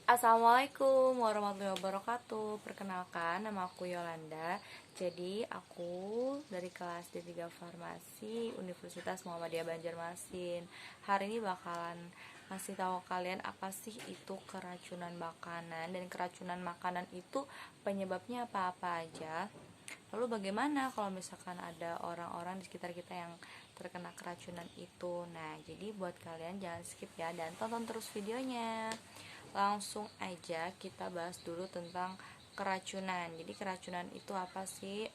Assalamualaikum warahmatullahi wabarakatuh. Perkenalkan, nama aku Yolanda. Jadi, aku dari kelas D3 Farmasi Universitas Muhammadiyah Banjarmasin. Hari ini bakalan ngasih tahu kalian apa sih itu keracunan makanan, dan keracunan makanan itu penyebabnya apa-apa aja. Lalu bagaimana kalau misalkan ada orang-orang di sekitar kita yang terkena keracunan itu. Nah, jadi buat kalian jangan skip ya, dan tonton terus videonya. Langsung aja kita bahas dulu tentang keracunan. Jadi keracunan itu apa sih?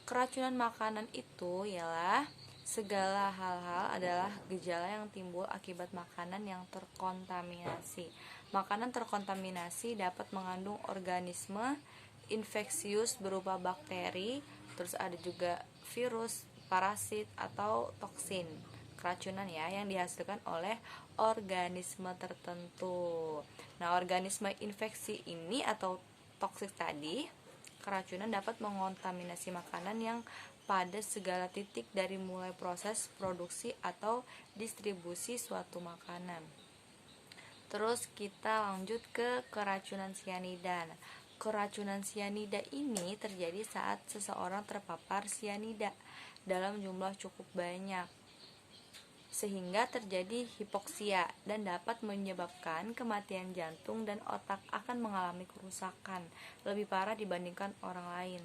Keracunan makanan itu ialah segala hal-hal adalah gejala yang timbul akibat makanan yang terkontaminasi. Makanan terkontaminasi dapat mengandung organisme infeksius berupa bakteri, terus ada juga virus, parasit, atau toksin keracunan ya, yang dihasilkan oleh organisme tertentu. Nah, organisme infeksi ini atau toksik tadi, keracunan dapat mengontaminasi makanan yang pada segala titik dari mulai proses produksi atau distribusi suatu makanan. Terus kita lanjut ke keracunan sianida. Keracunan sianida ini terjadi saat seseorang terpapar sianida dalam jumlah cukup banyak, sehingga terjadi hipoksia dan dapat menyebabkan kematian jantung, dan otak akan mengalami kerusakan lebih parah dibandingkan orang lain,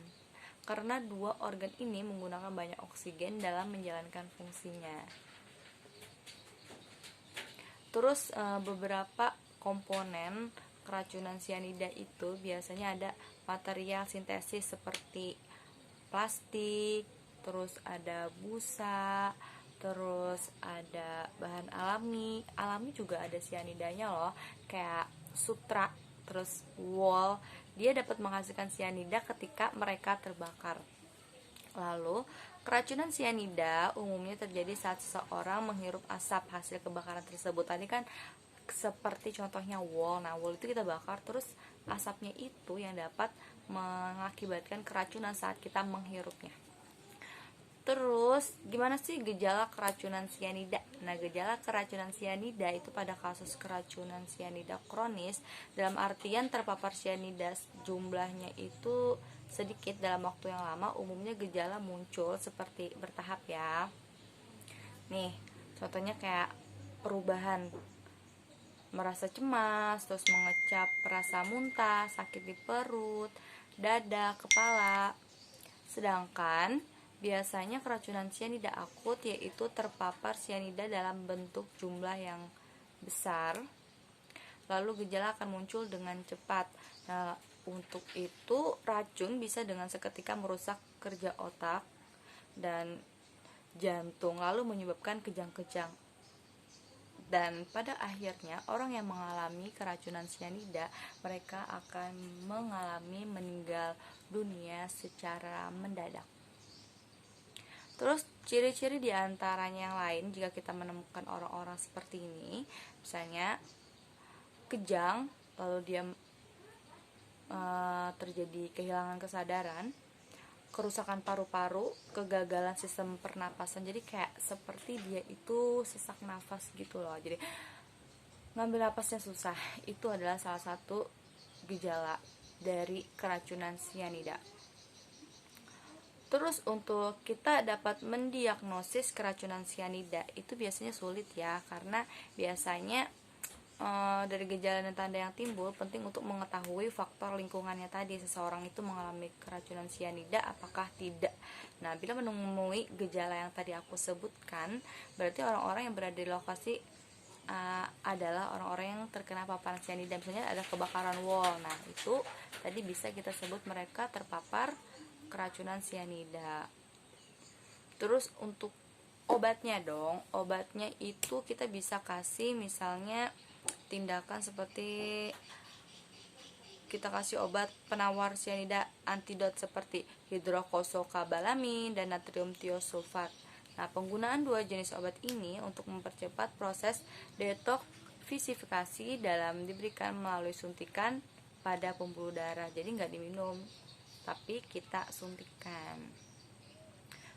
karena dua organ ini menggunakan banyak oksigen dalam menjalankan fungsinya. Terus beberapa komponen keracunan sianida itu biasanya ada material sintesis seperti plastik, terus ada busa, terus ada bahan alami juga ada sianidanya loh, kayak sutra, terus wol. Dia dapat menghasilkan sianida ketika mereka terbakar. Lalu, keracunan sianida umumnya terjadi saat seseorang menghirup asap hasil kebakaran tersebut. Tadi kan seperti contohnya wol. Nah, wol itu kita bakar, terus asapnya itu yang dapat mengakibatkan keracunan saat kita menghirupnya. Terus, gimana sih gejala keracunan sianida? Nah, gejala keracunan sianida itu pada kasus keracunan sianida kronis, dalam artian terpapar sianida jumlahnya itu sedikit dalam waktu yang lama, umumnya gejala muncul seperti bertahap ya. Nih, contohnya kayak perubahan merasa cemas, terus mengecap, rasa muntah, sakit di perut, dada, kepala. Sedangkan biasanya keracunan sianida akut yaitu terpapar sianida dalam bentuk jumlah yang besar, lalu gejala akan muncul dengan cepat. Nah, untuk itu racun bisa dengan seketika merusak kerja otak dan jantung, lalu menyebabkan kejang-kejang. Dan pada akhirnya orang yang mengalami keracunan sianida, mereka akan mengalami meninggal dunia secara mendadak. Terus ciri-ciri diantaranya yang lain jika kita menemukan orang-orang seperti ini, misalnya kejang, lalu dia terjadi kehilangan kesadaran, kerusakan paru-paru, kegagalan sistem pernapasan. Jadi kayak seperti dia itu sesak nafas gitu loh. Jadi ngambil napasnya susah. Itu adalah salah satu gejala dari keracunan sianida. Terus untuk kita dapat mendiagnosis keracunan sianida itu biasanya sulit ya, karena biasanya dari gejala dan tanda yang timbul, penting untuk mengetahui faktor lingkungannya tadi, seseorang itu mengalami keracunan sianida apakah tidak. Nah, bila menemui gejala yang tadi aku sebutkan, berarti orang-orang yang berada di lokasi adalah orang-orang yang terkena paparan sianida. Misalnya ada kebakaran wol, nah itu tadi bisa kita sebut mereka terpapar keracunan sianida. Terus untuk obatnya dong, obatnya itu kita bisa kasih misalnya tindakan seperti kita kasih obat penawar sianida antidot seperti hidrokosokabalamin dan natrium tiosulfat. Nah, penggunaan dua jenis obat ini untuk mempercepat proses detoksifikasi dalam diberikan melalui suntikan pada pembuluh darah. Jadi nggak diminum, tapi kita suntikan.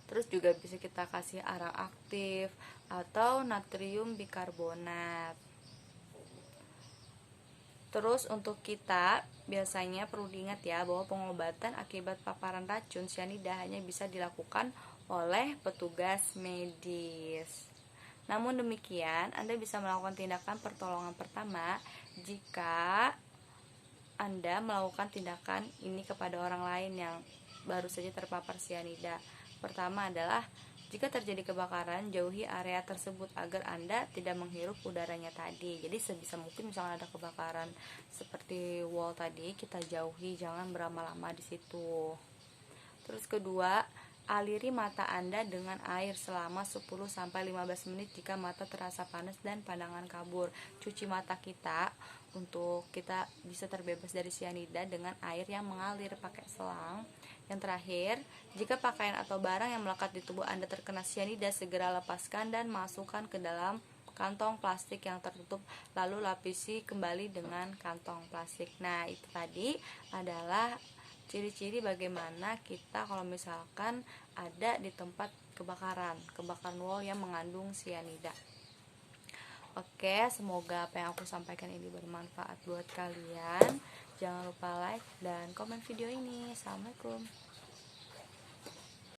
Terus juga bisa kita kasih arang aktif atau natrium bikarbonat. Terus untuk kita biasanya perlu diingat ya bahwa pengobatan akibat paparan racun sianida hanya bisa dilakukan oleh petugas medis. Namun demikian, Anda bisa melakukan tindakan pertolongan pertama jika Anda melakukan tindakan ini kepada orang lain yang baru saja terpapar sianida. Pertama adalah jika terjadi kebakaran, jauhi area tersebut agar Anda tidak menghirup udaranya tadi. Jadi sebisa mungkin misalnya ada kebakaran seperti wall tadi, kita jauhi, jangan berlama-lama di situ. Terus kedua, aliri mata Anda dengan air selama 10-15 menit jika mata terasa panas dan pandangan kabur. Cuci mata kita untuk kita bisa terbebas dari sianida dengan air yang mengalir pakai selang. Yang terakhir, jika pakaian atau barang yang melekat di tubuh Anda terkena sianida, segera lepaskan dan masukkan ke dalam kantong plastik yang tertutup, lalu lapisi kembali dengan kantong plastik. Nah, itu tadi adalah ciri-ciri bagaimana kita kalau misalkan ada di tempat kebakaran wall yang mengandung sianida. Oke, semoga apa yang aku sampaikan ini bermanfaat buat kalian. Jangan lupa like dan komen video ini. Assalamualaikum.